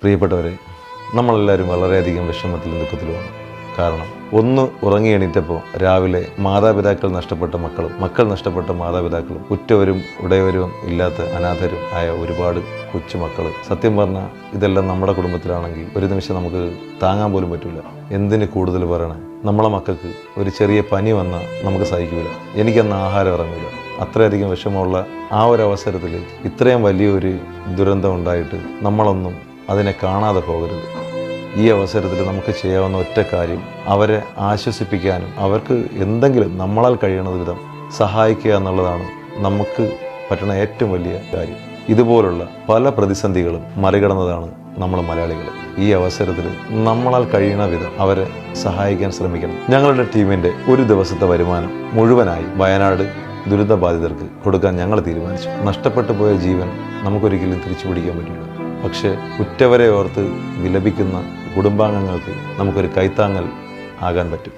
പ്രിയപ്പെട്ടവരെ, നമ്മളെല്ലാവരും വളരെയധികം വിഷമത്തിലും ദുഃഖത്തിലുമാണ്. കാരണം ഒന്ന് ഉറങ്ങി എണീറ്റപ്പോൾ രാവിലെ മാതാപിതാക്കൾ നഷ്ടപ്പെട്ട മക്കളും മക്കൾ നഷ്ടപ്പെട്ട മാതാപിതാക്കളും ഉറ്റവരും ഉടയവരും ഇല്ലാത്ത അനാഥരും ആയ ഒരുപാട് കൊച്ചുമക്കൾ. സത്യം പറഞ്ഞാൽ ഇതെല്ലാം നമ്മുടെ കുടുംബത്തിലാണെങ്കിൽ ഒരു നിമിഷം നമുക്ക് താങ്ങാൻ പോലും പറ്റില്ല. എന്തിന് കൂടുതൽ പറയണേ, നമ്മളെ മക്കൾക്ക് ഒരു ചെറിയ പനി വന്നാൽ നമുക്ക് സഹിക്കില്ല. എനിക്കന്ന് ആഹാരം ഇറങ്ങില്ല. അത്രയധികം വിഷമമുള്ള ആ ഒരു അവസരത്തിൽ ഇത്രയും വലിയൊരു ദുരന്തം ഉണ്ടായിട്ട് നമ്മളൊന്നും അതിനെ കാണാതെ പോകരുത്. ഈ അവസരത്തിൽ നമുക്ക് ചെയ്യാവുന്ന ഒറ്റ കാര്യം അവരെ ആശ്വസിപ്പിക്കാനും അവർക്ക് എന്തെങ്കിലും നമ്മളാൽ കഴിയുന്ന വിധം സഹായിക്കുക എന്നുള്ളതാണ് നമുക്ക് പറ്റുന്ന ഏറ്റവും വലിയ കാര്യം. ഇതുപോലുള്ള പല പ്രതിസന്ധികളും മറികടന്നതാണ് നമ്മൾ മലയാളികൾ. ഈ അവസരത്തിൽ നമ്മളാൽ കഴിയുന്ന വിധം അവരെ സഹായിക്കാൻ ശ്രമിക്കണം. ഞങ്ങളുടെ ടീമിൻ്റെ ഒരു ദിവസത്തെ വരുമാനം മുഴുവനായി വയനാട് ദുരിതബാധിതർക്ക് കൊടുക്കാൻ ഞങ്ങൾ തീരുമാനിച്ചു. നഷ്ടപ്പെട്ടു പോയ ജീവൻ നമുക്കൊരിക്കലും തിരിച്ചു പിടിക്കാൻ പറ്റില്ല. പക്ഷേ ഉറ്റവരെ ഓർത്ത് വിലപിക്കുന്ന കുടുംബാംഗങ്ങൾക്ക് നമുക്കൊരു കൈത്താങ്ങൽ ആകാൻ പറ്റും.